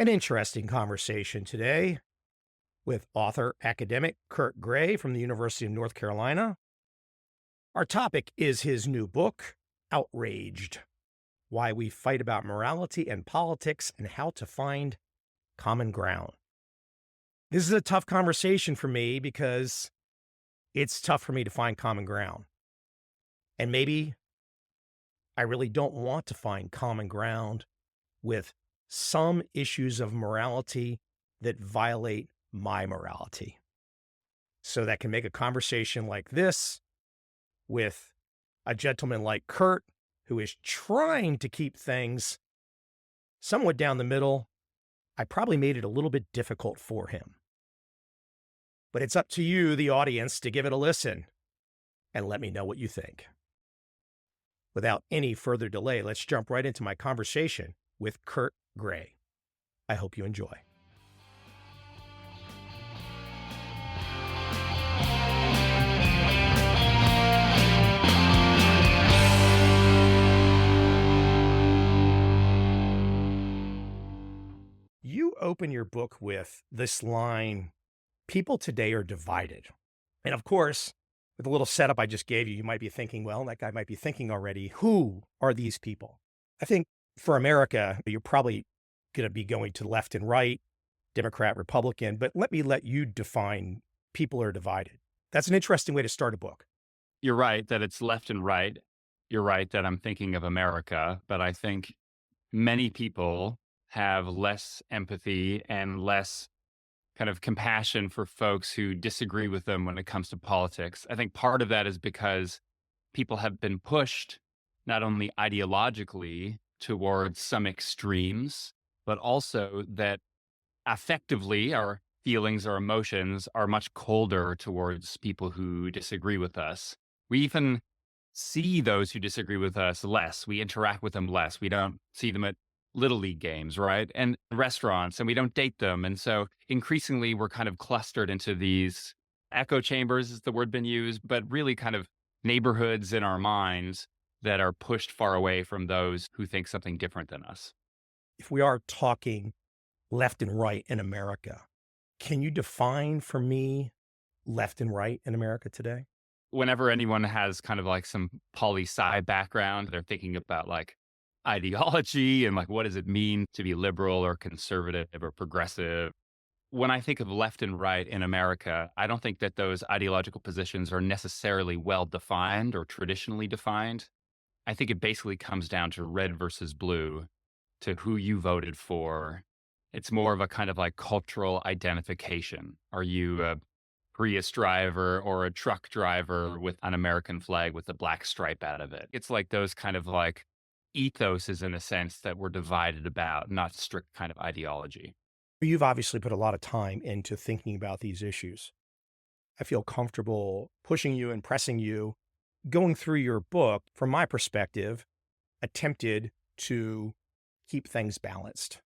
An interesting conversation today with author academic Kurt Gray from the University of North Carolina. Our topic is his new book, Outraged: Why We Fight About Morality and Politics and How to Find Common Ground. This is a tough conversation for me because it's tough for me to find common ground. And maybe I really don't want to find common ground with some issues of morality that violate my morality. So that can make a conversation like this with a gentleman like Kurt, who is trying to keep things somewhat down the middle. I probably made it a little bit difficult for him. But it's up to you, the audience, to give it a listen and let me know what you think. Without any further delay, let's jump right into my conversation with Kurt Gray. I hope you enjoy. You open your book with this line, "People today are divided." And of course, with the little setup I just gave you, you might be thinking, well, that guy might be thinking already, who are these people? I think for America, you're probably going to be going to left and right, Democrat, Republican, but let you define people are divided. That's an interesting way to start a book. You're right that it's left and right. You're right that I'm thinking of America, but I think many people have less empathy and less kind of compassion for folks who disagree with them when it comes to politics. I think part of that is because people have been pushed not only ideologically towards some extremes, but also that affectively our feelings or emotions are much colder towards people who disagree with us. We even see those who disagree with us less. We interact with them less. We don't see them at Little League games, right? And restaurants, and we don't date them. And so increasingly we're kind of clustered into these echo chambers is the word been used, but really kind of neighborhoods in our minds that are pushed far away from those who think something different than us. If we are talking left and right in America, can you define for me left and right in America today? Whenever anyone has kind of like some poli-sci background, they're thinking about like ideology and like what does it mean to be liberal or conservative or progressive. When I think of left and right in America, I don't think that those ideological positions are necessarily well defined or traditionally defined. I think it basically comes down to red versus blue, to who you voted for. It's more of a kind of like cultural identification. Are you a Prius driver or a truck driver with an American flag with a black stripe out of it? It's like those kind of like ethoses in a sense that we're divided about, not strict kind of ideology. You've obviously put a lot of time into thinking about these issues. I feel comfortable pushing you and pressing you. Going through your book, from my perspective, attempted to keep things balanced.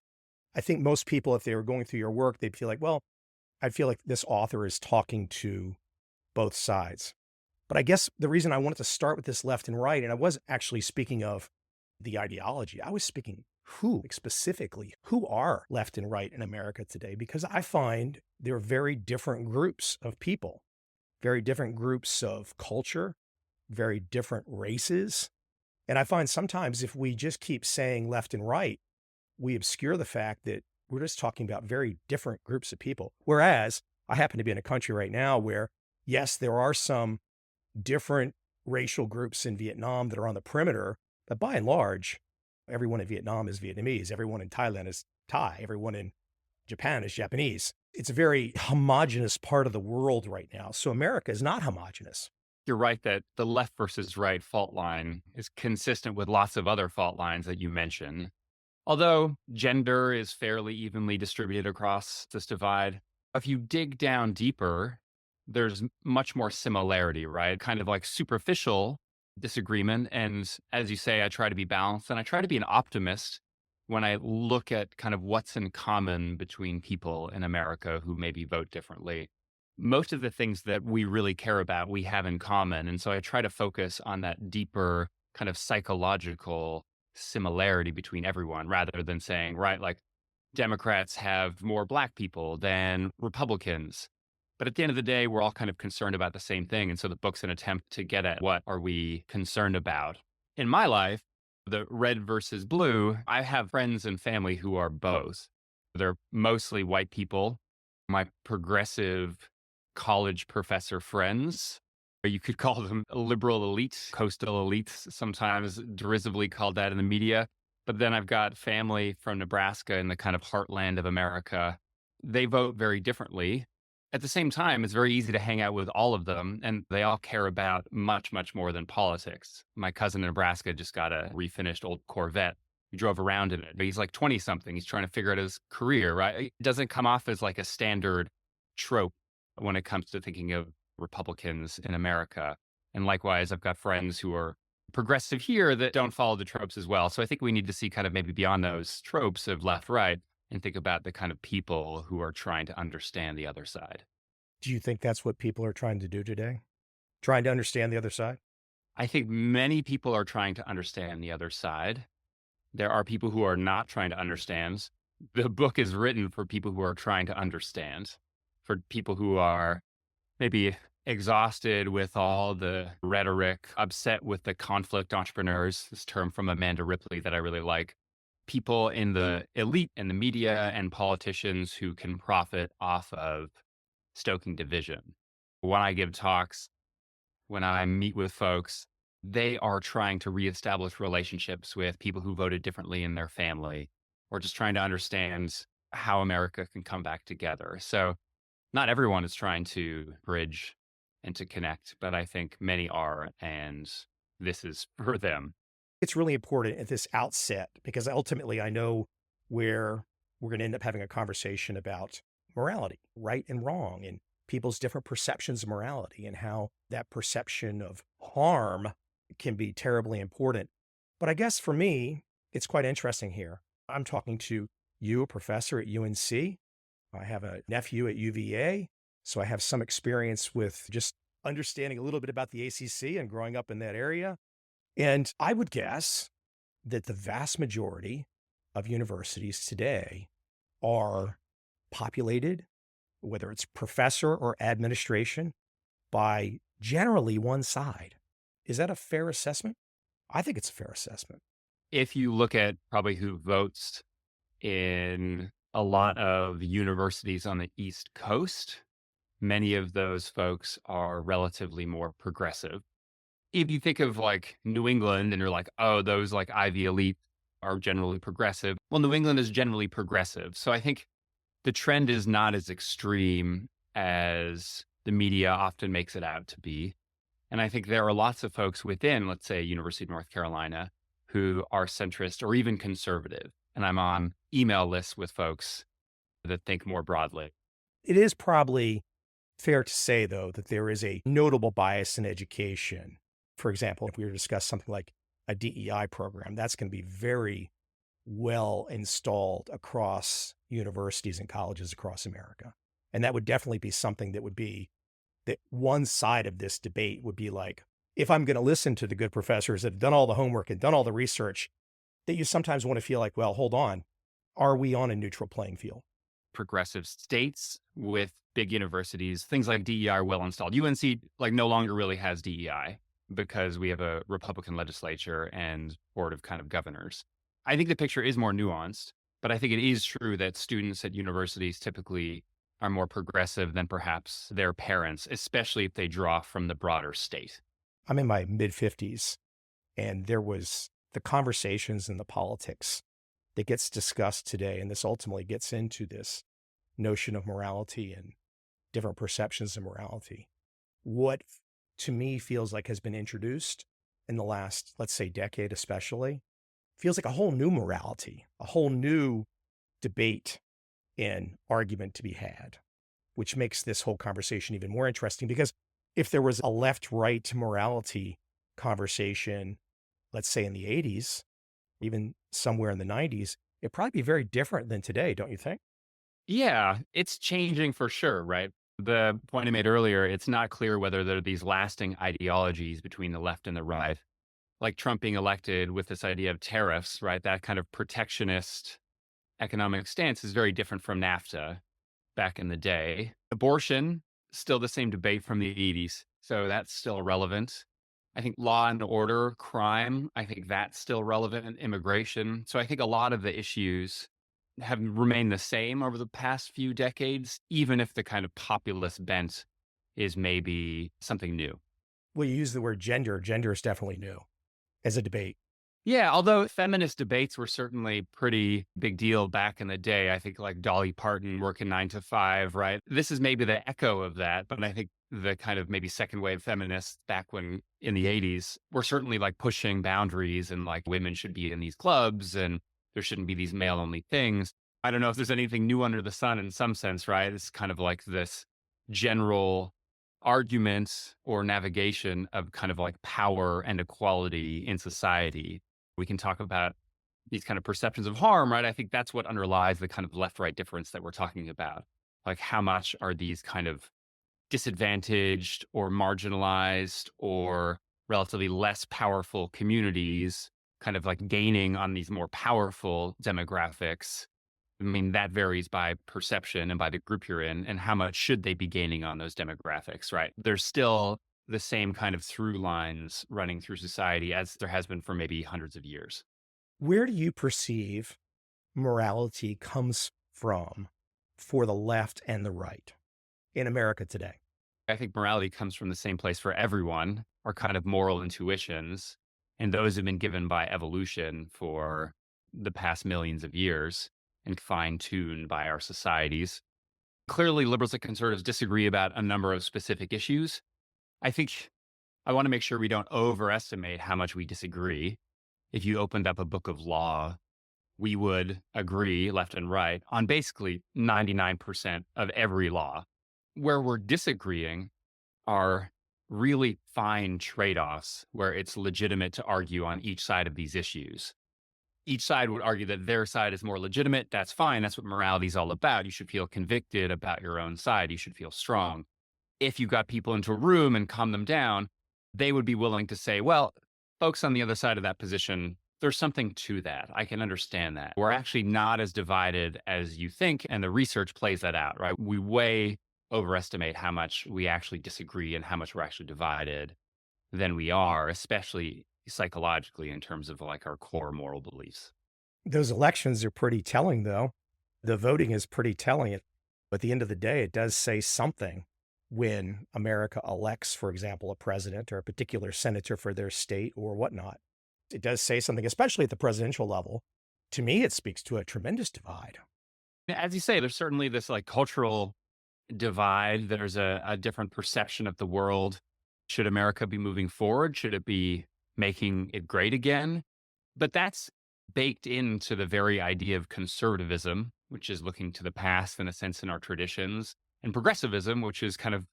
I think most people, if they were going through your work, they'd feel like, well, I feel like this author is talking to both sides. But I guess the reason I wanted to start with this left and right, and I wasn't actually speaking of the ideology, I was speaking specifically, who are left and right in America today? Because I find there are very different groups of people, very different groups of culture, very different races. And I find sometimes if we just keep saying left and right, we obscure the fact that we're just talking about very different groups of people. Whereas I happen to be in a country right now where, yes, there are some different racial groups in Vietnam that are on the perimeter, but by and large, everyone in Vietnam is Vietnamese. Everyone in Thailand is Thai. Everyone in Japan is Japanese. It's a very homogenous part of the world right now. So America is not homogenous. You're right that the left versus right fault line is consistent with lots of other fault lines that you mentioned. Although gender is fairly evenly distributed across this divide, if you dig down deeper, there's much more similarity, right? Kind of like superficial disagreement. And as you say, I try to be balanced and I try to be an optimist when I look at kind of what's in common between people in America who maybe vote differently. Most of the things that we really care about, we have in common. And so I try to focus on that deeper kind of psychological similarity between everyone rather than saying, right, like Democrats have more black people than Republicans. But at the end of the day, we're all kind of concerned about the same thing. And so the book's an attempt to get at what are we concerned about. In my life, the red versus blue, I have friends and family who are both. They're mostly white people. My progressive college professor friends, or you could call them liberal elites, coastal elites, sometimes derisively called that in the media. But then I've got family from Nebraska in the kind of heartland of America. They vote very differently. At the same time, it's very easy to hang out with all of them, and they all care about much, much more than politics. My cousin in Nebraska just got a refinished old Corvette. He drove around in it. But he's like 20 something. He's trying to figure out his career, right? It doesn't come off as like a standard trope when it comes to thinking of Republicans in America. And likewise, I've got friends who are progressive here that don't follow the tropes as well. So I think we need to see kind of maybe beyond those tropes of left, right, and think about the kind of people who are trying to understand the other side. Do you think that's what people are trying to do today? Trying to understand the other side? I think many people are trying to understand the other side. There are people who are not trying to understand. The book is written for people who are trying to understand, for people who are maybe exhausted with all the rhetoric, upset with the conflict entrepreneurs, this term from Amanda Ripley that I really like. People in the elite and the media and politicians who can profit off of stoking division. When I give talks, when I meet with folks, they are trying to reestablish relationships with people who voted differently in their family, or just trying to understand how America can come back together. So not everyone is trying to bridge and to connect, but I think many are, and this is for them. It's really important at this outset because ultimately I know where we're going to end up having a conversation about morality, right and wrong, and people's different perceptions of morality and how that perception of harm can be terribly important. But I guess for me, it's quite interesting here. I'm talking to you, a professor at UNC. I have a nephew at UVA, so I have some experience with just understanding a little bit about the ACC and growing up in that area. And I would guess that the vast majority of universities today are populated, whether it's professor or administration, by generally one side. Is that a fair assessment? I think it's a fair assessment. If you look at probably who votes in a lot of universities on the East Coast, many of those folks are relatively more progressive. If you think of like New England and you're like, oh, those like Ivy elite are generally progressive. Well, New England is generally progressive. So I think the trend is not as extreme as the media often makes it out to be. And I think there are lots of folks within, let's say, University of North Carolina, who are centrist or even conservative. And I'm on email lists with folks that think more broadly. It is probably fair to say, though, that there is a notable bias in education. For example, if we were to discuss something like a DEI program, that's going to be very well installed across universities and colleges across America. And that would definitely be something that would be that one side of this debate would be like, if I'm going to listen to the good professors that have done all the homework and done all the research, that you sometimes want to feel like, well, hold on, are we on a neutral playing field? Progressive states with big universities, things like DEI are well installed. UNC like no longer really has DEI because we have a Republican legislature and board of kind of governors. I think the picture is more nuanced, but I think it is true that students at universities typically are more progressive than perhaps their parents, especially if they draw from the broader state. I'm in my mid 50s, and there was the conversations and the politics that gets discussed today. And this ultimately gets into this notion of morality and different perceptions of morality. What to me feels like has been introduced in the last, let's say, decade, especially, feels like a whole new morality, a whole new debate and argument to be had, which makes this whole conversation even more interesting because if there was a left-right morality conversation, let's say in the 80s, even somewhere in the 90s, it'd probably be very different than today, don't you think? Yeah, it's changing for sure, right? The point I made earlier, it's not clear whether there are these lasting ideologies between the left and the right, like Trump being elected with this idea of tariffs, right? That kind of protectionist economic stance is very different from NAFTA back in the day. Abortion, still the same debate from the 80s. So that's still relevant. I think law and order, crime, I think that's still relevant. Immigration. So I think a lot of the issues have remained the same over the past few decades, even if the kind of populist bent is maybe something new. Well, you use the word gender. Gender is definitely new as a debate. Yeah, although feminist debates were certainly pretty big deal back in the day. I think like Dolly Parton working 9 to 5, right? This is maybe the echo of that, but I think the kind of maybe second wave feminists back when in the 80s were certainly like pushing boundaries and like women should be in these clubs and there shouldn't be these male only things. I don't know if there's anything new under the sun in some sense, right? It's kind of like this general argument or navigation of kind of like power and equality in society. We can talk about these kind of perceptions of harm, right? I think that's what underlies the kind of left right difference that we're talking about. Like, how much are these kind of disadvantaged or marginalized or relatively less powerful communities kind of like gaining on these more powerful demographics? I mean, that varies by perception and by the group you're in, and how much should they be gaining on those demographics, right? There's still the same kind of through lines running through society as there has been for maybe hundreds of years. Where do you perceive morality comes from for the left and the right in America today? I think morality comes from the same place for everyone, our kind of moral intuitions. And those have been given by evolution for the past millions of years and fine tuned by our societies. Clearly, liberals and conservatives disagree about a number of specific issues. I think I want to make sure we don't overestimate how much we disagree. If you opened up a book of law, we would agree left and right on basically 99% of every law. Where we're disagreeing are really fine trade offs where it's legitimate to argue on each side of these issues. Each side would argue that their side is more legitimate. That's fine. That's what morality is all about. You should feel convicted about your own side. You should feel strong. If you got people into a room and calm them down, they would be willing to say, well, folks on the other side of that position, there's something to that. I can understand that. We're actually not as divided as you think. And the research plays that out, right? We way overestimate how much we actually disagree and how much we're actually divided than we are, especially psychologically in terms of like our core moral beliefs. Those elections are pretty telling, though. The voting is pretty telling. At the end of the day, it does say something when America elects, for example, a president or a particular senator for their state or whatnot. It does say something, especially at the presidential level. To me, it speaks to a tremendous divide. As you say, there's certainly this like cultural divide. There's a different perception of the world. Should America be moving forward? Should it be making it great again? But that's baked into the very idea of conservatism, which is looking to the past in a sense in our traditions, and progressivism, which is kind of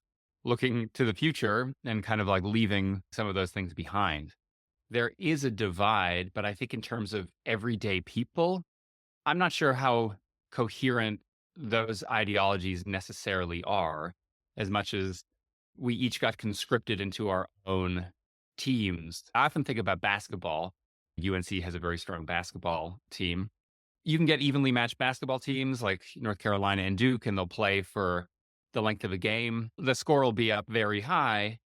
looking to the future and kind of like leaving some of those things behind. There is a divide, but I think in terms of everyday people, I'm not sure how coherent those ideologies necessarily are, as much as we each got conscripted into our own teams. I often think about basketball. UNC has a very strong basketball team. You can get evenly matched basketball teams like North Carolina and Duke, and they'll play for the length of a game. The score will be up very high,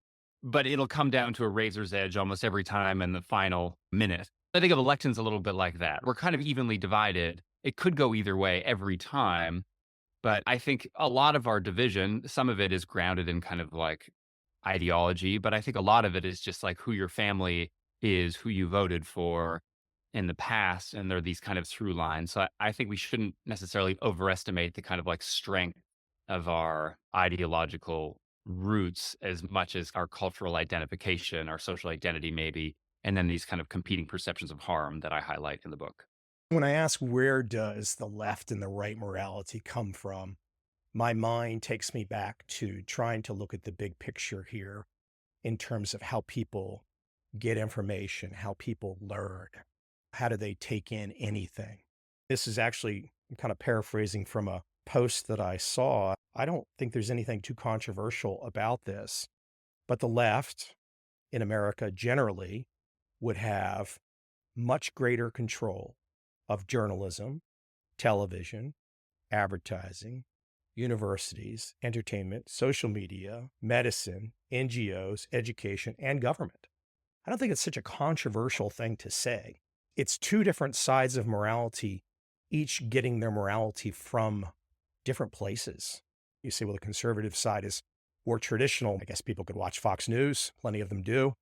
but it'll come down to a razor's edge almost every time in the final minute. I think of elections a little bit like that. We're kind of evenly divided. It could go either way every time. But I think a lot of our division, some of it is grounded in kind of like ideology, but I think a lot of it is just like who your family is, who you voted for in the past. And there are these kind of through lines. So I think we shouldn't necessarily overestimate the kind of like strength of our ideological roots as much as our cultural identification, our social identity, maybe, and then these kind of competing perceptions of harm that I highlight in the book. When I ask where does the left and the right morality come from, my mind takes me back to trying to look at the big picture here in terms of how people get information, how people learn, how do they take in anything. This is actually kind of paraphrasing from a post that I saw. I don't think there's anything too controversial about this, but the left in America generally would have much greater control of journalism, television, advertising, universities, entertainment, social media, medicine, NGOs, education, and government. I don't think it's such a controversial thing to say. It's two different sides of morality, each getting their morality from different places. You see, well, the conservative side is more traditional. I guess people could watch Fox News, plenty of them do,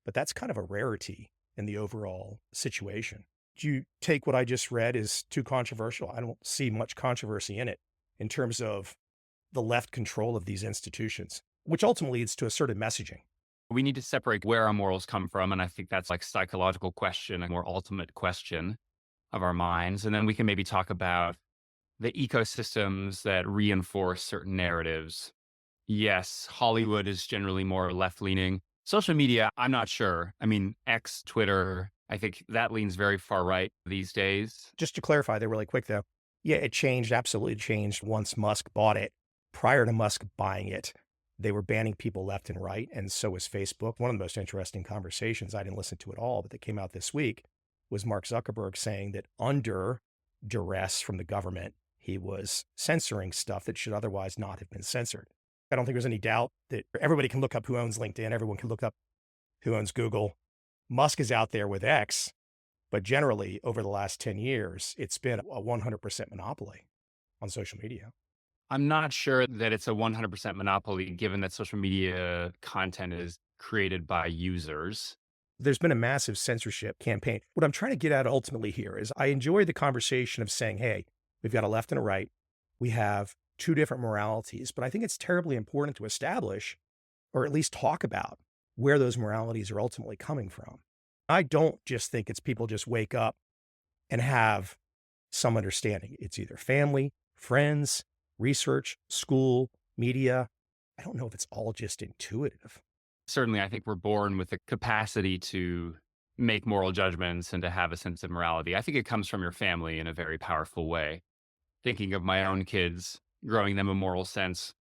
but that's kind of a rarity in the overall situation. Do you take what I just read as too controversial? I don't see much controversy in it in terms of the left control of these institutions, which ultimately leads to assertive messaging. We need to separate where our morals come from. And I think that's like psychological question, a more ultimate question of our minds. And then we can maybe talk about the ecosystems that reinforce certain narratives. Yes, Hollywood is generally more left leaning. Social media, I'm not sure. I mean, X, Twitter, I think that leans very far right these days. Just to clarify there really quick though, yeah, it changed, absolutely changed once Musk bought it. Prior to Musk buying it, they were banning people left and right, and so was Facebook. One of the most interesting conversations, I didn't listen to it all, but that came out this week, was Mark Zuckerberg saying that under duress from the government, he was censoring stuff that should otherwise not have been censored. I don't think there's any doubt that everybody can look up who owns LinkedIn. Everyone can look up who owns Google. Musk is out there with X, but generally over the last 10 years, it's been a 100% monopoly on social media. I'm not sure that it's a 100% monopoly, given that social media content is created by users. There's been a massive censorship campaign. What I'm trying to get at ultimately here is I enjoy the conversation of saying, hey, we've got a left and a right. We have two different moralities, but I think it's terribly important to establish, or at least talk about, where those moralities are ultimately coming from. I don't just think it's people just wake up and have some understanding. It's either family, friends, research, school, media. I don't know if it's all just intuitive. Certainly, I think we're born with the capacity to make moral judgments and to have a sense of morality. I think it comes from your family in a very powerful way. Thinking of my own kids, growing them a moral sense,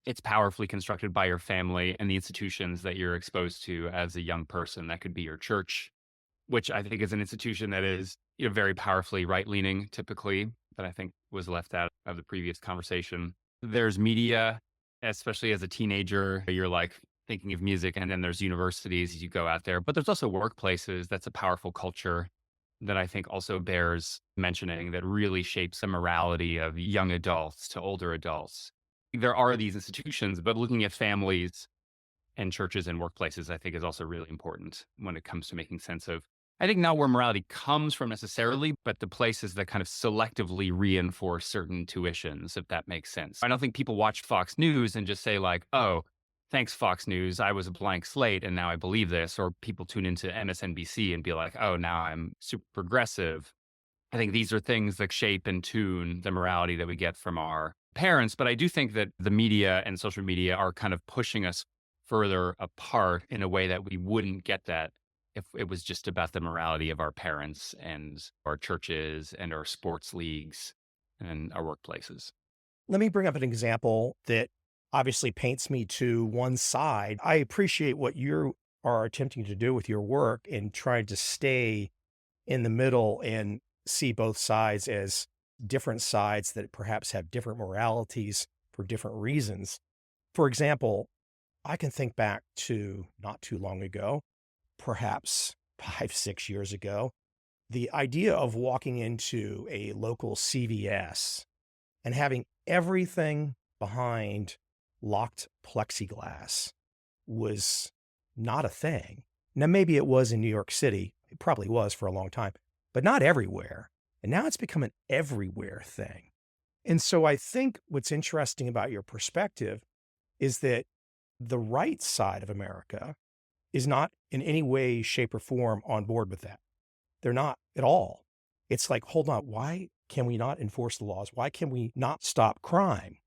it's powerfully constructed by your family and the institutions that you're exposed to as a young person. That could be your church, which I think is an institution that is, very powerfully right-leaning typically, that I think was left out of the previous conversation. There's media, especially as a teenager, you're like thinking of music, and then there's universities as you go out there, but there's also workplaces. That's a powerful culture that I think also bears mentioning, that really shapes the morality of young adults to older adults. There are these institutions, but looking at families and churches and workplaces, I think is also really important when it comes to making sense of, I think, not where morality comes from necessarily, but the places that kind of selectively reinforce certain tuitions, if that makes sense. I don't think people watch Fox News and just say like, oh, thanks, Fox News, I was a blank slate and now I believe this. Or people tune into MSNBC and be like, oh, now I'm super progressive. I think these are things that shape and tune the morality that we get from our parents. But I do think that the media and social media are kind of pushing us further apart in a way that we wouldn't get that if it was just about the morality of our parents and our churches and our sports leagues and our workplaces. Let me bring up an example that obviously paints me to one side. I appreciate what you are attempting to do with your work and trying to stay in the middle and see both sides as different sides that perhaps have different moralities for different reasons. For example, I can think back to not too long ago, perhaps 5, 6 years ago, the idea of walking into a local CVS and having everything behind locked plexiglass was not a thing. Now, maybe it was in New York City. It probably was for a long time, but not everywhere. And now it's become an everywhere thing. And so I think what's interesting about your perspective is that the right side of America is not in any way, shape, or form on board with that. They're not at all. It's like, hold on, why can we not enforce the laws? Why can we not stop crime?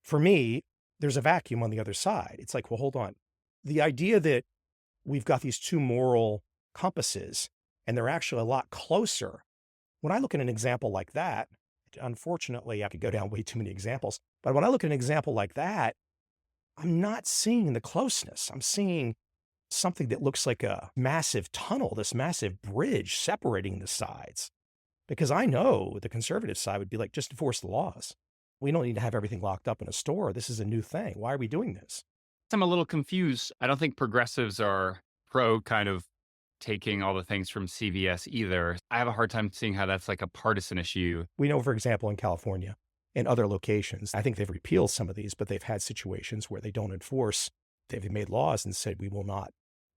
For me, there's a vacuum on the other side. It's like, well, hold on. The idea that we've got these two moral compasses and they're actually a lot closer. When I look at an example like that, unfortunately, I could go down way too many examples, but when I look at an example like that, I'm not seeing the closeness. I'm seeing something that looks like a massive tunnel, this massive bridge separating the sides. Because I know the conservative side would be like, just enforce the laws. We don't need to have everything locked up in a store. This is a new thing. Why are we doing this? I'm a little confused. I don't think progressives are pro kind of taking all the things from CVS either. I have a hard time seeing how that's like a partisan issue. We know, for example, in California and other locations, I think they've repealed some of these, but they've had situations where they don't enforce. They've made laws and said, we will not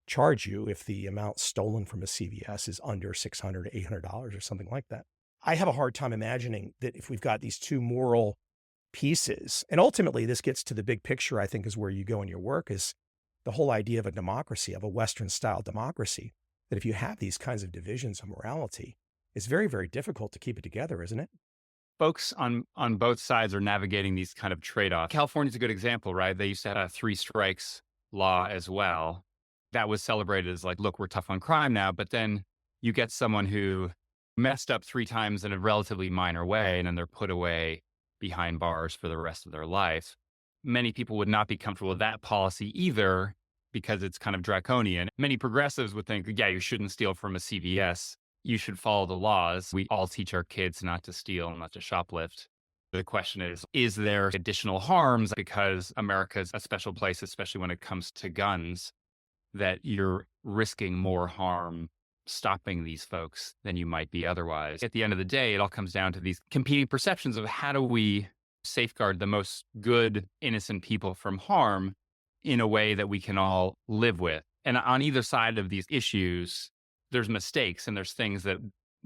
charge you if the amount stolen from a CVS is under $600 to $800 or something like that. I have a hard time imagining that if we've got these two moral pieces, and ultimately this gets to the big picture, I think is where you go in your work, is the whole idea of a democracy, of a Western style democracy, that if you have these kinds of divisions of morality, it's very, very difficult to keep it together, isn't it? Folks on both sides are navigating these kind of trade-offs. California's a good example, right? They used to have a three strikes law as well. That was celebrated as like, look, we're tough on crime now. But then you get someone who messed up three times in a relatively minor way, and then they're put away behind bars for the rest of their life. Many people would not be comfortable with that policy either because it's kind of draconian. Many progressives would think, yeah, you shouldn't steal from a CVS. You should follow the laws. We all teach our kids not to steal, not to shoplift. The question is there additional harms because America's a special place, especially when it comes to guns, that you're risking more harm stopping these folks than you might be otherwise? At the end of the day, it all comes down to these competing perceptions of how do we safeguard the most good, innocent people from harm in a way that we can all live with. And on either side of these issues, there's mistakes and there's things that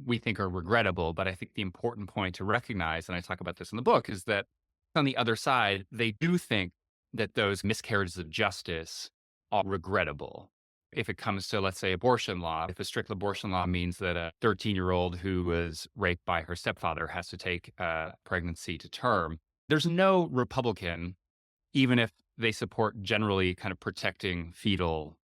we think are regrettable. But I think the important point to recognize, and I talk about this in the book, is that on the other side, they do think that those miscarriages of justice are regrettable. If it comes to, let's say, abortion law, if a strict abortion law means that a 13-year-old who was raped by her stepfather has to take a pregnancy to term, there's no Republican, even if they support generally kind of protecting fetal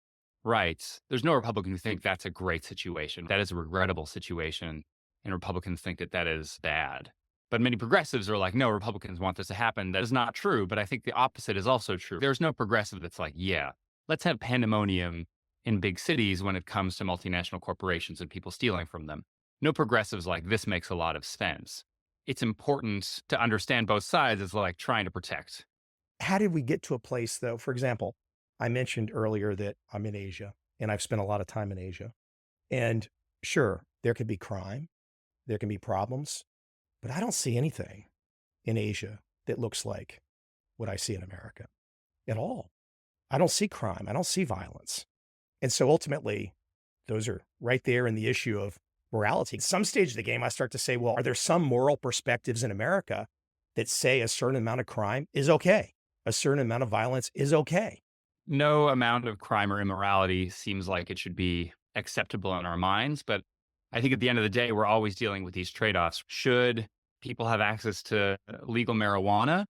rights, there's no Republican who think that's a great situation. That is a regrettable situation. And Republicans think that that is bad. But many progressives are like, no, Republicans want this to happen. That is not true. But I think the opposite is also true. There's no progressive that's like, yeah, let's have pandemonium in big cities when it comes to multinational corporations and people stealing from them. No progressives like, this makes a lot of sense. It's important to understand both sides as like trying to protect. How did we get to a place, though? For example, I mentioned earlier that I'm in Asia and I've spent a lot of time in Asia. And sure, there could be crime, there can be problems, but I don't see anything in Asia that looks like what I see in America at all. I don't see crime, I don't see violence. And so ultimately, those are right there in the issue of morality. At some stage of the game, I start to say, well, are there some moral perspectives in America that say a certain amount of crime is okay? A certain amount of violence is okay? No amount of crime or immorality seems like it should be acceptable in our minds. But I think at the end of the day, we're always dealing with these trade offs. Should people have access to legal marijuana,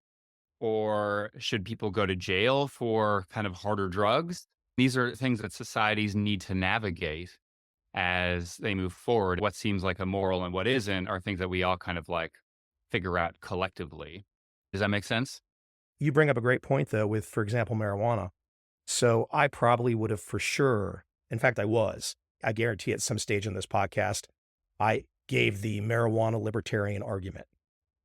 or should people go to jail for kind of harder drugs? These are things that societies need to navigate as they move forward. What seems like immoral and what isn't are things that we all kind of like figure out collectively. Does that make sense? You bring up a great point, though, with, for example, marijuana. So I probably would have for sure, in fact, I guarantee at some stage in this podcast, I gave the marijuana libertarian argument.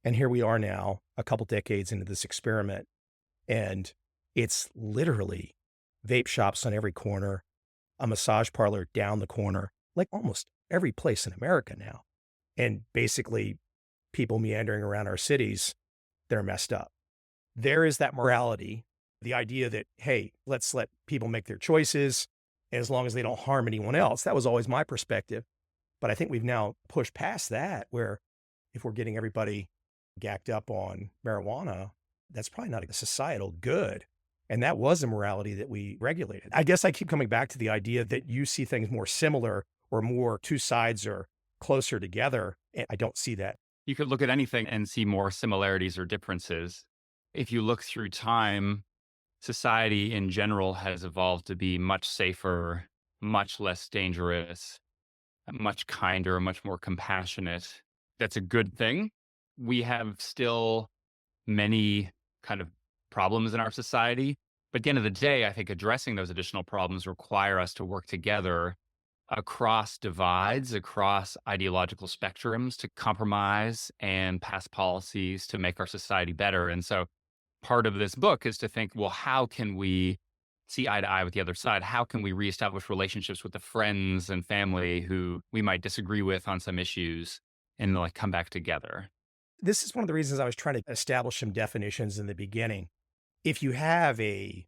And here we are now, a couple decades into this experiment, and it's literally vape shops on every corner, a massage parlor down the corner, like almost every place in America now. And basically, people meandering around our cities, they're messed up. There is that morality, the idea that, hey, let's let people make their choices as long as they don't harm anyone else. That was always my perspective. But I think we've now pushed past that, where if we're getting everybody gacked up on marijuana, that's probably not a societal good. And that was a morality that we regulated. I guess I keep coming back to the idea that you see things more similar, or more two sides are closer together. And I don't see that. You could look at anything and see more similarities or differences. If you look through time, society in general has evolved to be much safer, much less dangerous, much kinder, much more compassionate. That's a good thing. We have still many kind of problems in our society. But at the end of the day, I think addressing those additional problems require us to work together across divides, across ideological spectrums to compromise and pass policies to make our society better. And so part of this book is to think, well, how can we see eye to eye with the other side? How can we reestablish relationships with the friends and family who we might disagree with on some issues and like come back together? This is one of the reasons I was trying to establish some definitions in the beginning. If you have a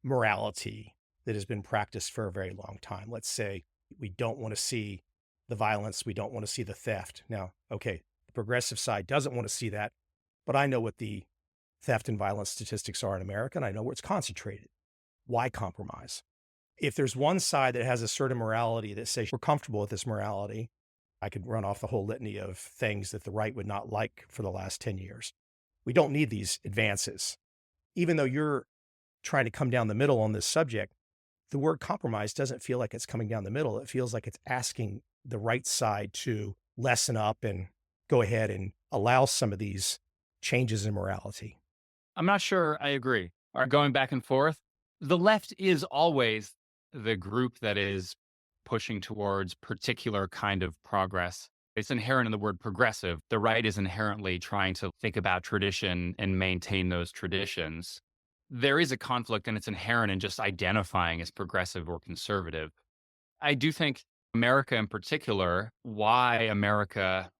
morality that has been practiced for a very long time, let's say we don't want to see the violence, we don't want to see the theft. Now, okay, the progressive side doesn't want to see that, but I know what the theft and violence statistics are in America, and I know where it's concentrated. Why compromise? If there's one side that has a certain morality that says we're comfortable with this morality, I could run off the whole litany of things that the right would not like for the last 10 years. We don't need these advances. Even though you're trying to come down the middle on this subject, the word compromise doesn't feel like it's coming down the middle. It feels like it's asking the right side to lessen up and go ahead and allow some of these changes in morality. I'm not sure I agree. Are going back and forth. The left is always the group that is pushing towards particular kind of progress. It's inherent in the word progressive. The right is inherently trying to think about tradition and maintain those traditions. There is a conflict and it's inherent in just identifying as progressive or conservative. I do think America in particular, why America,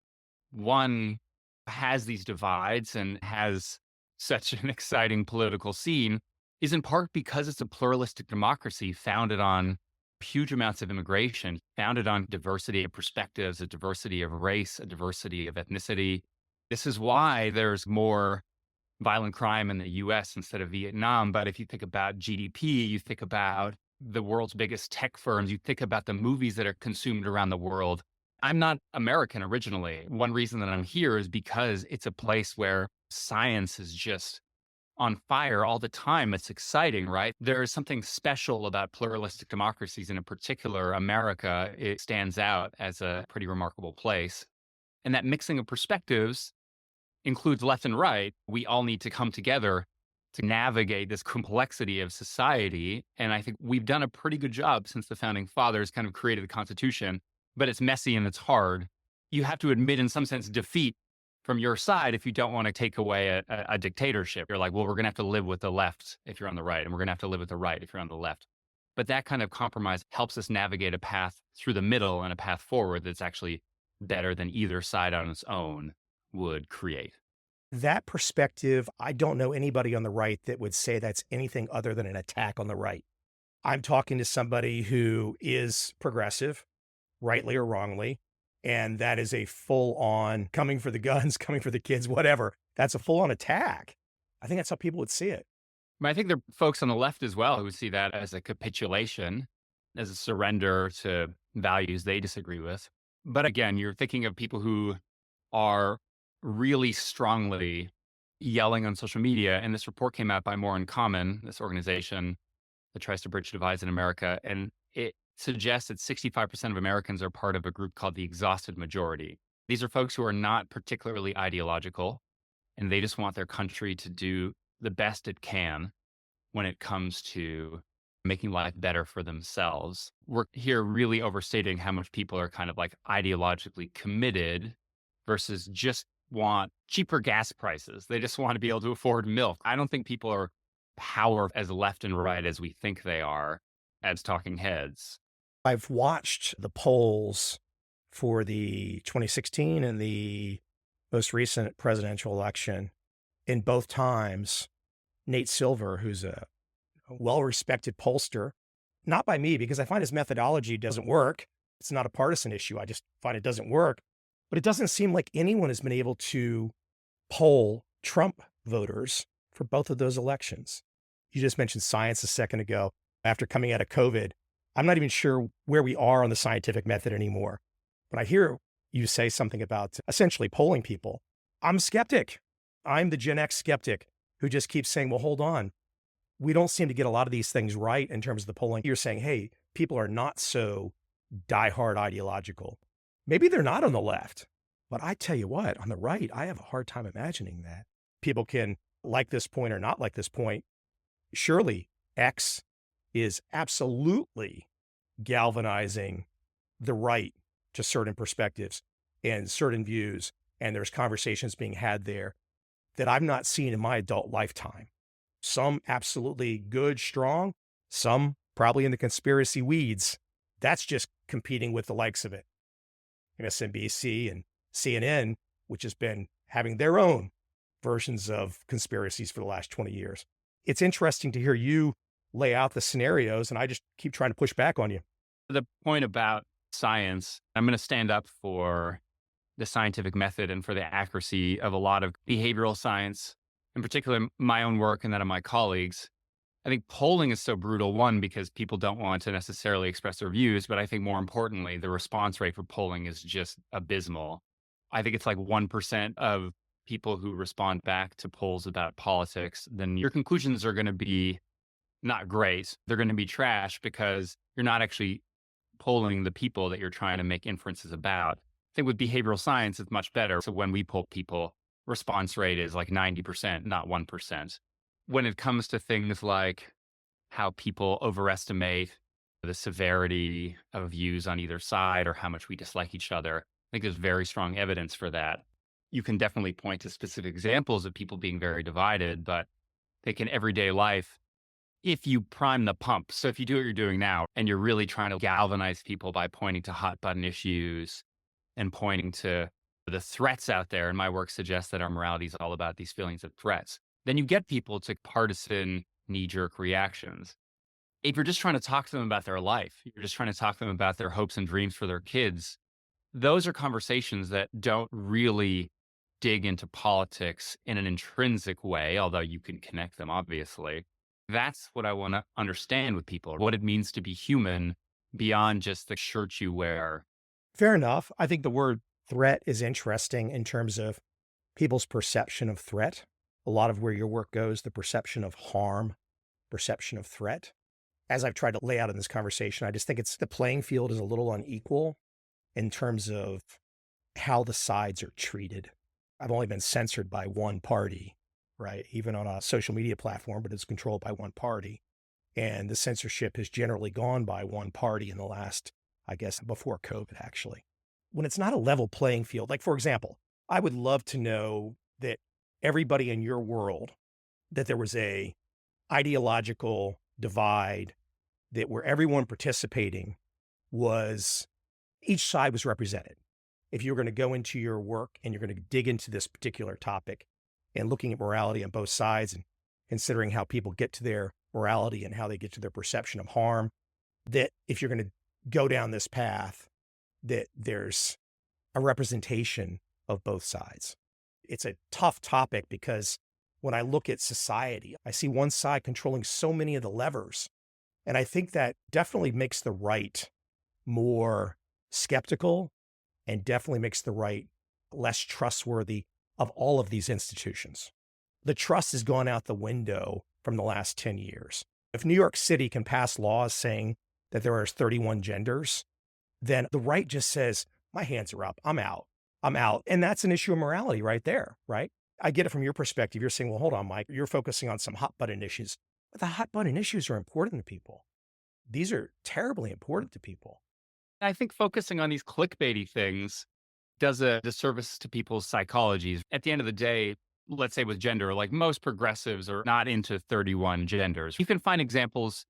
one, has these divides and has such an exciting political scene is in part because it's a pluralistic democracy founded on huge amounts of immigration, founded on diversity of perspectives, a diversity of race, a diversity of ethnicity. This is why there's more violent crime in the US instead of Vietnam. But if you think about GDP, you think about the world's biggest tech firms, you think about the movies that are consumed around the world. I'm not American originally. One reason that I'm here is because it's a place where science is just on fire all the time. It's exciting, right? There is something special about pluralistic democracies, and in particular, America. It stands out as a pretty remarkable place. And that mixing of perspectives includes left and right. We all need to come together to navigate this complexity of society. And I think we've done a pretty good job since the founding fathers kind of created the Constitution, but it's messy and it's hard. You have to admit, in some sense, defeat from your side if you don't want to take away a dictatorship. You're like, well, we're going to have to live with the left if you're on the right, and we're going to have to live with the right if you're on the left. But that kind of compromise helps us navigate a path through the middle and a path forward that's actually better than either side on its own would create. That perspective, I don't know anybody on the right that would say that's anything other than an attack on the right. I'm talking to somebody who is progressive, rightly or wrongly, and that is a full on coming for the guns, coming for the kids, whatever. That's a full on attack. I think that's how people would see it. But I think there are folks on the left as well who see that as a capitulation, as a surrender to values they disagree with. But again, you're thinking of people who are really strongly yelling on social media. And this report came out by More in Common, this organization that tries to bridge divides in America. And it suggests that 65% of Americans are part of a group called the exhausted majority. These are folks who are not particularly ideological, and they just want their country to do the best it can when it comes to making life better for themselves. We're here really overstating how much people are kind of like ideologically committed versus just want cheaper gas prices. They just want to be able to afford milk. I don't think people are power as left and right as we think they are as talking heads. I've watched the polls for the 2016 and the most recent presidential election. In both times, Nate Silver, who's a well-respected pollster, not by me because I find his methodology doesn't work. It's not a partisan issue. I just find it doesn't work. But it doesn't seem like anyone has been able to poll Trump voters for both of those elections. You just mentioned science a second ago. After coming out of COVID, I'm not even sure where we are on the scientific method anymore. But I hear you say something about essentially polling people. I'm a skeptic. I'm the Gen X skeptic who just keeps saying, well, hold on. We don't seem to get a lot of these things right in terms of the polling. You're saying, hey, people are not so diehard ideological. Maybe they're not on the left, but I tell you what, on the right, I have a hard time imagining that. People can like this point or not like this point. Surely X is absolutely galvanizing the right to certain perspectives and certain views, and there's conversations being had there that I've not seen in my adult lifetime. Some absolutely good, strong, some probably in the conspiracy weeds. That's just competing with the likes of it. MSNBC and CNN, which has been having their own versions of conspiracies for the last 20 years. It's interesting to hear you lay out the scenarios, and I just keep trying to push back on you. The point about science, I'm going to stand up for the scientific method and for the accuracy of a lot of behavioral science, in particular my own work and that of my colleagues. I think polling is so brutal, one, because people don't want to necessarily express their views, but I think more importantly, the response rate for polling is just abysmal. I think it's like 1% of people who respond back to polls about politics, then your conclusions are going to be not great. They're going to be trash because you're not actually polling the people that you're trying to make inferences about. I think with behavioral science, it's much better. So when we poll people, response rate is like 90%, not 1%. When it comes to things like how people overestimate the severity of views on either side or how much we dislike each other, I think there's very strong evidence for that. You can definitely point to specific examples of people being very divided, but I think in everyday life, if you prime the pump, so if you do what you're doing now and you're really trying to galvanize people by pointing to hot button issues and pointing to the threats out there, and my work suggests that our morality is all about these feelings of threats, then you get people to partisan knee jerk reactions. If you're just trying to talk to them about their life, you're just trying to talk to them about their hopes and dreams for their kids, those are conversations that don't really dig into politics in an intrinsic way, although you can connect them, obviously. That's what I want to understand with people, what it means to be human beyond just the shirt you wear. Fair enough. I think the word threat is interesting in terms of people's perception of threat. A lot of where your work goes, the perception of harm, perception of threat. As I've tried to lay out in this conversation, I just think it's the playing field is a little unequal in terms of how the sides are treated. I've only been censored by one party, right? Even on a social media platform, but it's controlled by one party. And the censorship has generally gone by one party in the last, I guess, before COVID, actually. When it's not a level playing field, like, for example, I would love to know that everybody in your world, that there was a ideological divide, that where everyone participating was, each side was represented. If you're going to go into your work and you're going to dig into this particular topic and looking at morality on both sides and considering how people get to their morality and how they get to their perception of harm, that if you're going to go down this path, that there's a representation of both sides. It's a tough topic because when I look at society, I see one side controlling so many of the levers. And I think that definitely makes the right more skeptical and definitely makes the right less trustworthy of all of these institutions. The trust has gone out the window from the last 10 years. If New York City can pass laws saying that there are 31 genders, then the right just says, my hands are up, I'm out, I'm out. And that's an issue of morality right there, right? I get it from your perspective. You're saying, well, hold on, Mike, you're focusing on some hot button issues. But the hot button issues are important to people. These are terribly important to people. I think focusing on these clickbaity things does a disservice to people's psychologies. At the end of the day, let's say with gender, like most progressives are not into 31 genders. You can find examples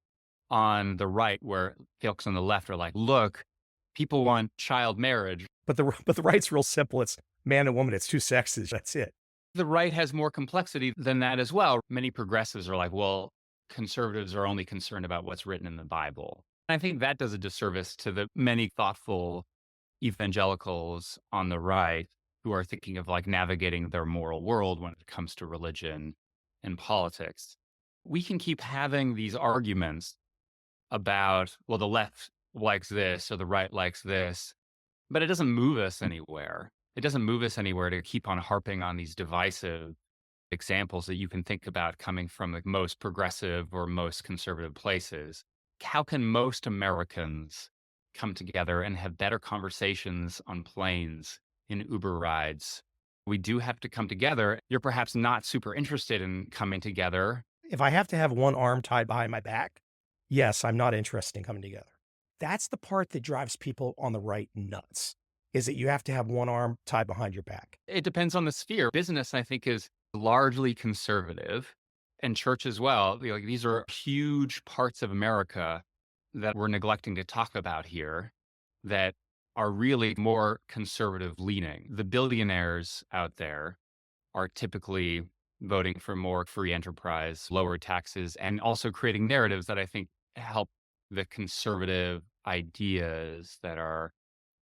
on the right where folks on the left are like, look, people want child marriage. But the right's real simple. It's man and woman. It's two sexes. That's it. The right has more complexity than that as well. Many progressives are like, well, conservatives are only concerned about what's written in the Bible. I think that does a disservice to the many thoughtful evangelicals on the right who are thinking of like navigating their moral world when it comes to religion and politics. We can keep having these arguments about, well, the left likes this or the right likes this, but it doesn't move us anywhere. It doesn't move us anywhere to keep on harping on these divisive examples that you can think about coming from the most progressive or most conservative places. How can most Americans come together and have better conversations on planes, in Uber rides? We do have to come together. You're perhaps not super interested in coming together. If I have to have one arm tied behind my back, yes, I'm not interested in coming together. That's the part that drives people on the right nuts, is that you have to have one arm tied behind your back. It depends on the sphere. Business, I think, is largely conservative, and church as well. Like, these are huge parts of America that we're neglecting to talk about here that are really more conservative leaning. The billionaires out there are typically voting for more free enterprise, lower taxes, and also creating narratives that I think help the conservative ideas that are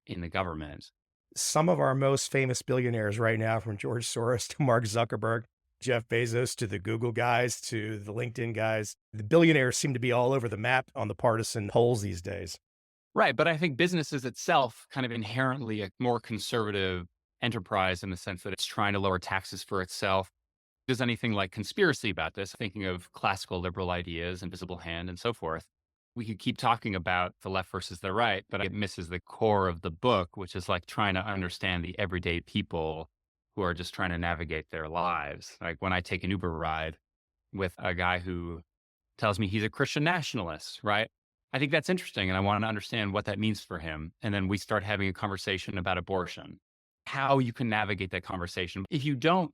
in the government. Some of our most famous billionaires right now, from George Soros to Mark Zuckerberg, Jeff Bezos to the Google guys to the LinkedIn guys, the billionaires seem to be all over the map on the partisan polls these days. Right. But I think business is itself kind of inherently a more conservative enterprise in the sense that it's trying to lower taxes for itself. There's anything like conspiracy about this, thinking of classical liberal ideas, invisible hand, and so forth. We could keep talking about the left versus the right, but it misses the core of the book, which is like trying to understand the everyday people who are just trying to navigate their lives. Like when I take an Uber ride with a guy who tells me he's a Christian nationalist, right? I think that's interesting. And I want to understand what that means for him. And then we start having a conversation about abortion, how you can navigate that conversation. If you don't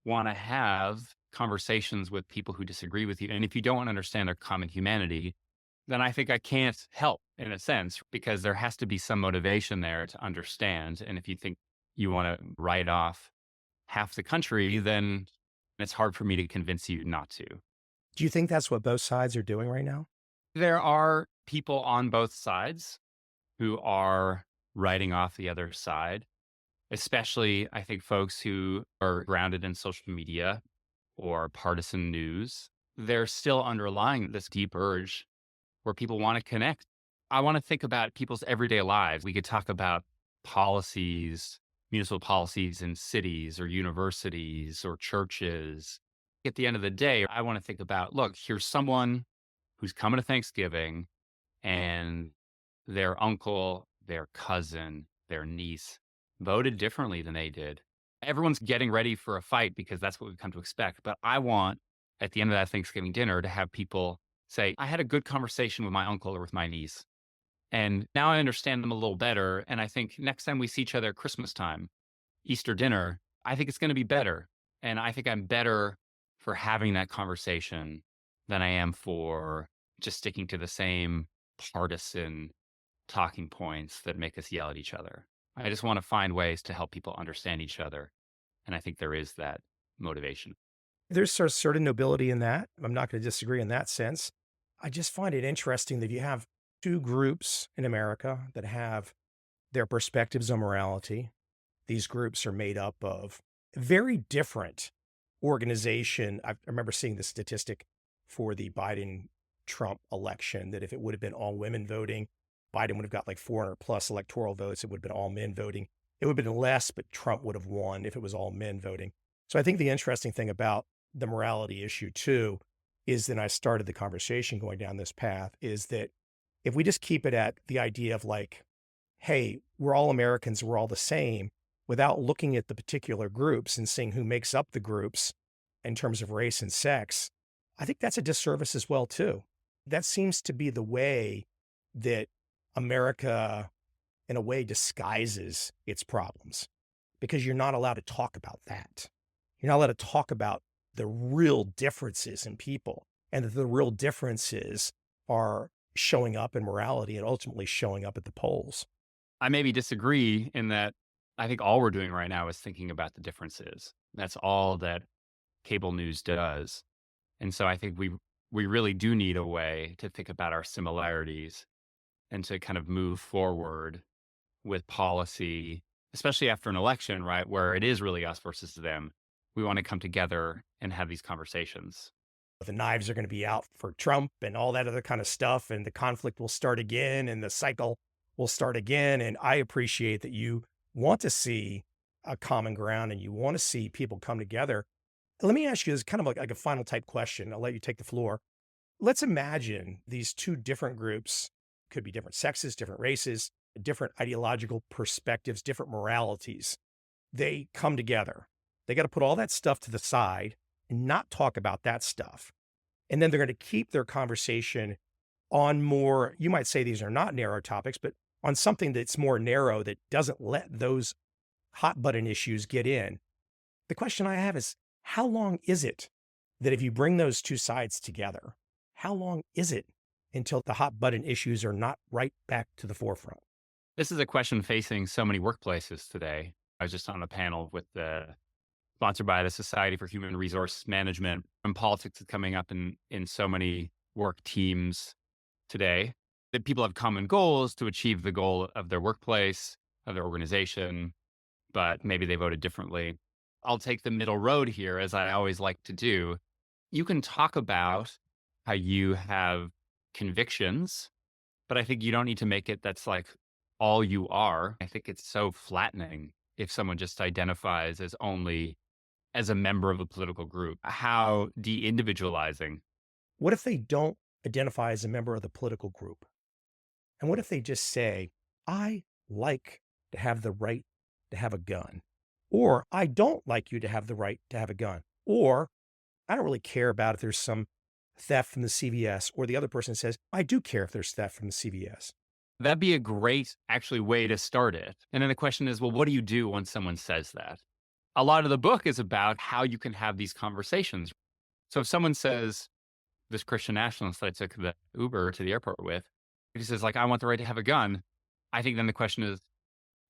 want to have conversations with people who disagree with you, and if you don't want to understand their common humanity, then I think I can't help in a sense, because there has to be some motivation there to understand. And if you think you want to write off half the country, then it's hard for me to convince you not to. Do you think that's what both sides are doing right now? There are people on both sides who are writing off the other side, especially I think folks who are grounded in social media or partisan news. They're still underlying this deep urge where people want to connect. I want to think about people's everyday lives. We could talk about policies, municipal policies in cities or universities or churches. At the end of the day, I want to think about, look, here's someone who's coming to Thanksgiving and their uncle, their cousin, their niece voted differently than they did. Everyone's getting ready for a fight because that's what we've come to expect. But I want, at the end of that Thanksgiving dinner, to have people say, I had a good conversation with my uncle or with my niece. And now I understand them a little better. And I think next time we see each other at Christmas time, Easter dinner, I think it's going to be better. And I think I'm better for having that conversation than I am for just sticking to the same partisan talking points that make us yell at each other. I just want to find ways to help people understand each other. And I think there is that motivation. There's sort of certain nobility in that. I'm not going to disagree in that sense. I just find it interesting that you have two groups in America that have their perspectives on morality. These groups are made up of very different organization. I remember seeing the statistic for the Biden Trump election that if it would have been all women voting, Biden would have got like 400 plus electoral votes. It would have been all men voting. It would have been less, but Trump would have won if it was all men voting. So I think the interesting thing about the morality issue too is that I started the conversation going down this path is that if we just keep it at the idea of like, hey, we're all Americans, we're all the same, without looking at the particular groups and seeing who makes up the groups in terms of race and sex, I think that's a disservice as well too. That seems to be the way that America, in a way, disguises its problems because you're not allowed to talk about that. You're not allowed to talk about the real differences in people and that the real differences are showing up in morality and ultimately showing up at the polls. I maybe disagree in that I think all we're doing right now is thinking about the differences. That's all that cable news does. And so I think we really do need a way to think about our similarities and to kind of move forward with policy, especially after an election, right, where it is really us versus them. We want to come together and have these conversations. The knives are going to be out for Trump and all that other kind of stuff, and the conflict will start again and the cycle will start again. And I appreciate that you want to see a common ground and you want to see people come together. Let me ask you this kind of like a final type question. I'll let you take the floor. Let's imagine these two different groups, could be different sexes, different races, different ideological perspectives, different moralities. They come together. They got to put all that stuff to the side and not talk about that stuff. And then they're going to keep their conversation on more, you might say these are not narrow topics, but on something that's more narrow that doesn't let those hot button issues get in. The question I have is, how long is it that if you bring those two sides together, how long is it until the hot button issues are not right back to the forefront? This is a question facing so many workplaces today. I was just on a panel with sponsored by the Society for Human Resource Management, and politics is coming up in so many work teams today that people have common goals to achieve the goal of their workplace, of their organization, but maybe they voted differently. I'll take the middle road here, as I always like to do. You can talk about how you have convictions, but I think you don't need to make it that's like all you are. I think it's so flattening if someone just identifies as only as a member of a political group. How de-individualizing. What if they don't identify as a member of the political group? And what if they just say, I like to have the right to have a gun, or I don't like you to have the right to have a gun, or I don't really care about if there's some theft from the CVS, or the other person says, I do care if there's theft from the CVS. That'd be a great actually way to start it. And then the question is, well, what do you do when someone says that? A lot of the book is about how you can have these conversations. So if someone says, this Christian nationalist that I took the Uber to the airport with, he says, like, I want the right to have a gun. I think then the question is,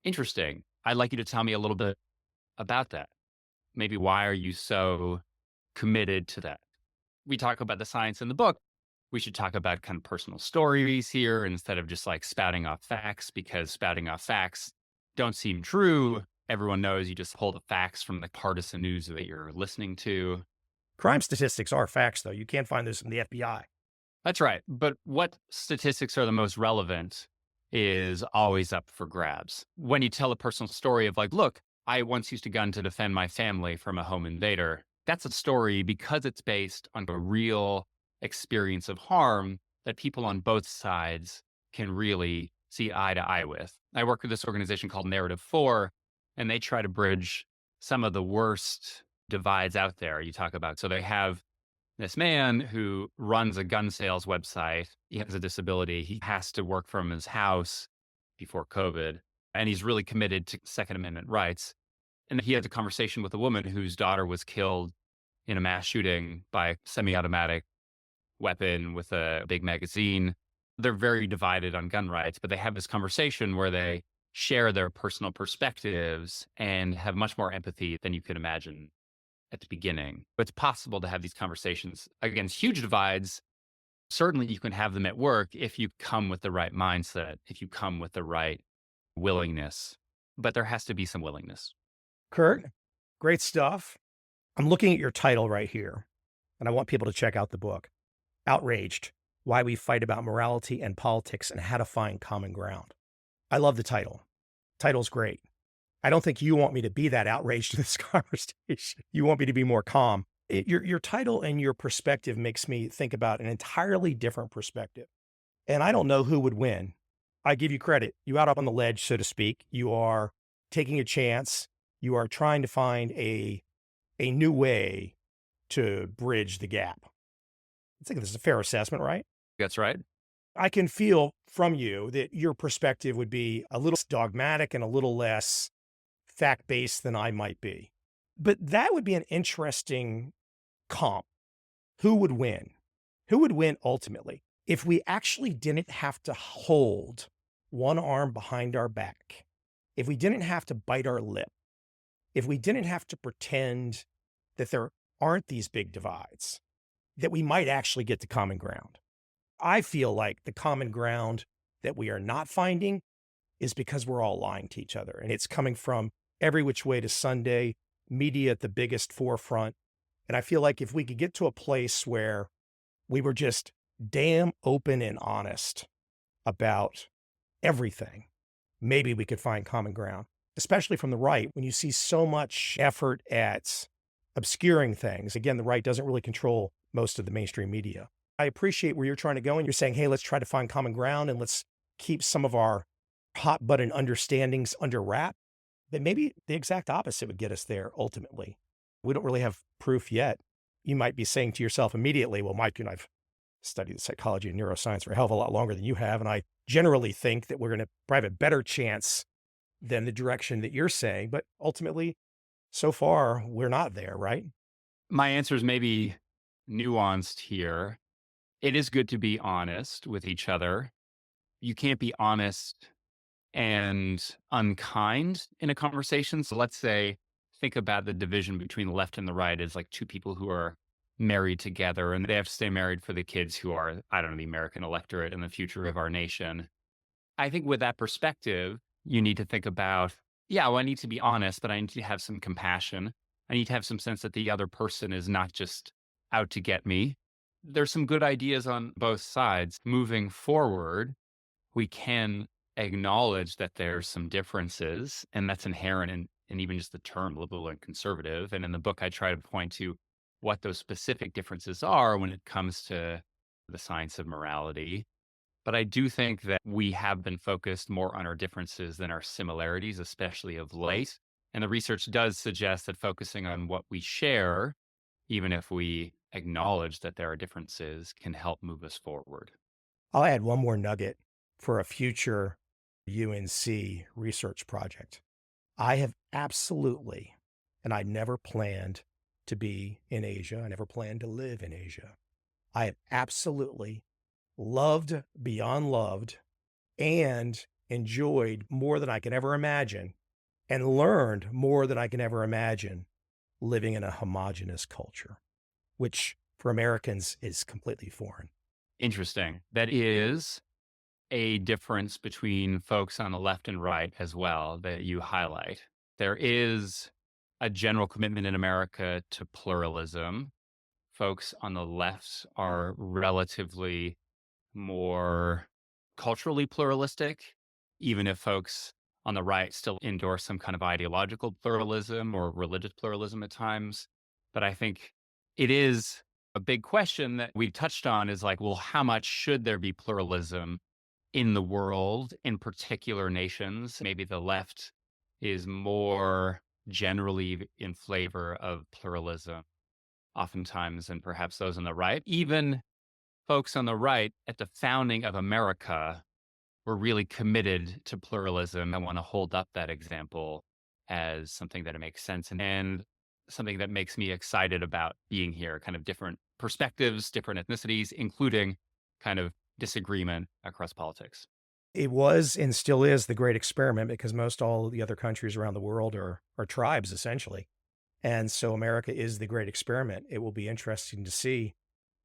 interesting. I'd like you to tell me a little bit about that. Maybe why are you so committed to that? We talk about the science in the book. We should talk about kind of personal stories here instead of just like spouting off facts, because spouting off facts don't seem true. Everyone knows you just pull the facts from the partisan news that you're listening to. Crime statistics are facts, though. You can't find this in the FBI. That's right. But what statistics are the most relevant is always up for grabs. When you tell a personal story of like, look, I once used a gun to defend my family from a home invader, that's a story because it's based on a real experience of harm that people on both sides can really see eye to eye with. I work with this organization called Narrative 4, and they try to bridge some of the worst divides out there. You talk about, so they have this man who runs a gun sales website. He has a disability. He has to work from his house before COVID, and he's really committed to Second Amendment rights. And he had a conversation with a woman whose daughter was killed in a mass shooting by a semi-automatic weapon with a big magazine. They're very divided on gun rights, but they have this conversation where they share their personal perspectives and have much more empathy than you could imagine at the beginning. But it's possible to have these conversations against huge divides. Certainly you can have them at work if you come with the right mindset, if you come with the right willingness, but there has to be some willingness. Kurt, great stuff. I'm looking at your title right here, and I want people to check out the book, Outraged, Why We Fight About Morality and Politics and How to Find Common Ground. I love the title. Title's great. I don't think you want me to be that outraged in this conversation. You want me to be more calm. Your title and your perspective makes me think about an entirely different perspective. And I don't know who would win. I give you credit. You out up on the ledge, so to speak. You are taking a chance. You are trying to find a new way to bridge the gap. I think this is a fair assessment, right? That's right. I can feel from you that your perspective would be a little dogmatic and a little less fact-based than I might be. But that would be an interesting comp. Who would win? Who would win ultimately if we actually didn't have to hold one arm behind our back, if we didn't have to bite our lip, if we didn't have to pretend that there aren't these big divides, that we might actually get to common ground. I feel like the common ground that we are not finding is because we're all lying to each other. And it's coming from every which way to Sunday, media at the biggest forefront. And I feel like if we could get to a place where we were just damn open and honest about everything, maybe we could find common ground, especially from the right. When you see so much effort at obscuring things, again, the right doesn't really control most of the mainstream media. I appreciate where you're trying to go, and you're saying, hey, let's try to find common ground and let's keep some of our hot button understandings under wrap. But maybe the exact opposite would get us there ultimately. We don't really have proof yet. You might be saying to yourself immediately, well, Mike, I've studied psychology and neuroscience for a hell of a lot longer than you have, and I generally think that we're going to probably have a better chance than the direction that you're saying. But ultimately, so far, we're not there, right? My answer is maybe nuanced here. It is good to be honest with each other. You can't be honest and unkind in a conversation. So let's say, think about the division between the left and the right as like two people who are married together and they have to stay married for the kids who are, I don't know, the American electorate and the future of our nation. I think with that perspective, you need to think about, yeah, well, I need to be honest, but I need to have some compassion. I need to have some sense that the other person is not just out to get me. There's some good ideas on both sides. Moving forward, we can acknowledge that there's some differences, and that's inherent in even just the term liberal and conservative. And in the book, I try to point to what those specific differences are when it comes to the science of morality. But I do think that we have been focused more on our differences than our similarities, especially of late. And the research does suggest that focusing on what we share, even if we acknowledge that there are differences, can help move us forward. I'll add one more nugget for a future UNC research project. I have absolutely, and I never planned to be in Asia. I never planned to live in Asia. I have absolutely loved beyond loved and enjoyed more than I can ever imagine and learned more than I can ever imagine living in a homogenous culture, which for Americans is completely foreign. Interesting. That is a difference between folks on the left and right as well that you highlight. There is a general commitment in America to pluralism. Folks on the left are relatively more culturally pluralistic, even if folks on the right still endorse some kind of ideological pluralism or religious pluralism at times. But I think it is a big question that we touched on is like, well, how much should there be pluralism in the world, in particular nations? Maybe the left is more generally in favor of pluralism, oftentimes, and perhaps those on the right. Even folks on the right at the founding of America were really committed to pluralism. I want to hold up that example as something that makes sense and something that makes me excited about being here, kind of different perspectives, different ethnicities, including kind of disagreement across politics. It was and still is the great experiment because most all the other countries around the world are tribes essentially. And so America is the great experiment. It will be interesting to see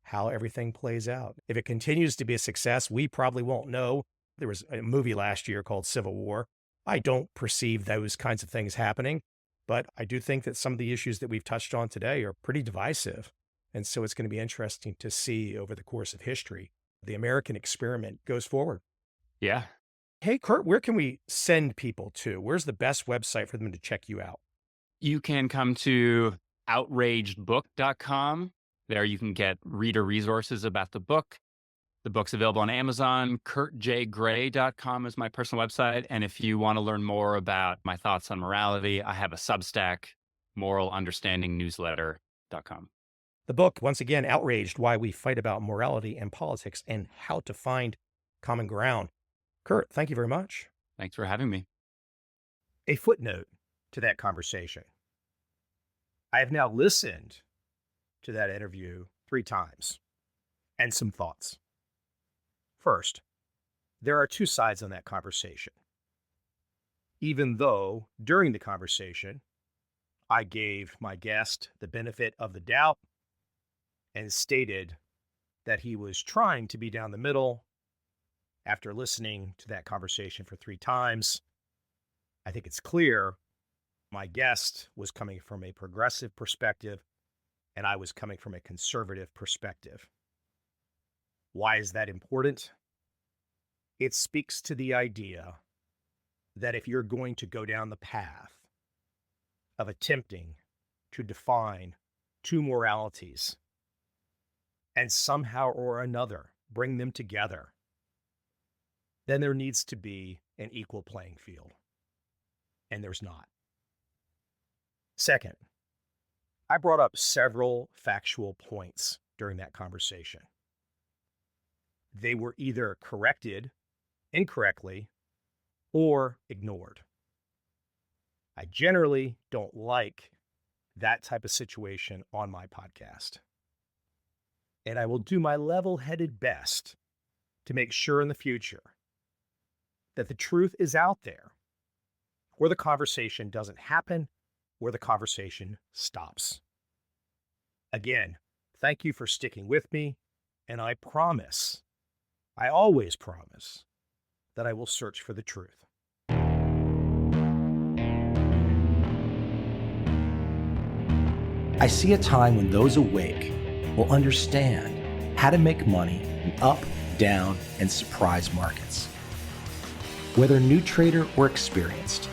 how everything plays out. If it continues to be a success, we probably won't know. There was a movie last year called Civil War. I don't perceive those kinds of things happening, but I do think that some of the issues that we've touched on today are pretty divisive. And so it's going to be interesting to see over the course of history, the American experiment goes forward. Yeah. Hey, Kurt, where can we send people to? Where's the best website for them to check you out? You can come to outragedbook.com. There you can get reader resources about the book. The book's available on Amazon. kurtjgray.com is my personal website. And if you want to learn more about my thoughts on morality, I have a Substack, moralunderstandingnewsletter.com. The book, once again, Outraged, Why We Fight About Morality and Politics and How to Find Common Ground. Kurt, thank you very much. Thanks for having me. A footnote to that conversation. I have now listened to that interview 3 times and some thoughts. First, there are 2 sides on that conversation. Even though during the conversation, I gave my guest the benefit of the doubt and stated that he was trying to be down the middle. After listening to that conversation for 3 times, I think it's clear my guest was coming from a progressive perspective and I was coming from a conservative perspective. Why is that important? It speaks to the idea that if you're going to go down the path of attempting to define 2 moralities and somehow or another bring them together, then there needs to be an equal playing field. And there's not. Second, I brought up several factual points during that conversation. they were either corrected incorrectly or ignored. I generally don't like that type of situation on my podcast. And I will do my level-headed best to make sure in the future that the truth is out there, where the conversation doesn't happen, where the conversation stops. Again, thank you for sticking with me, and I promise, I always promise, that I will search for the truth. I see a time when those awake will understand how to make money in up, down, and surprise markets. Whether new trader or experienced,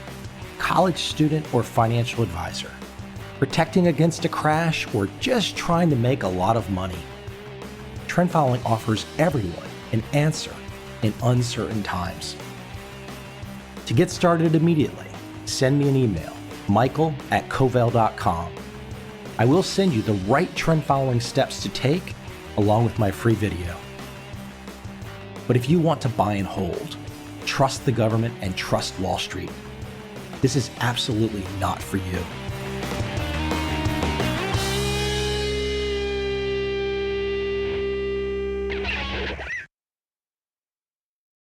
college student or financial advisor, protecting against a crash or just trying to make a lot of money, trend following offers everyone an answer in uncertain times. To get started immediately, send me an email, michael@covel.com. I will send you the right trend following steps to take along with my free video. But if you want to buy and hold, trust the government and trust Wall Street, this is absolutely not for you.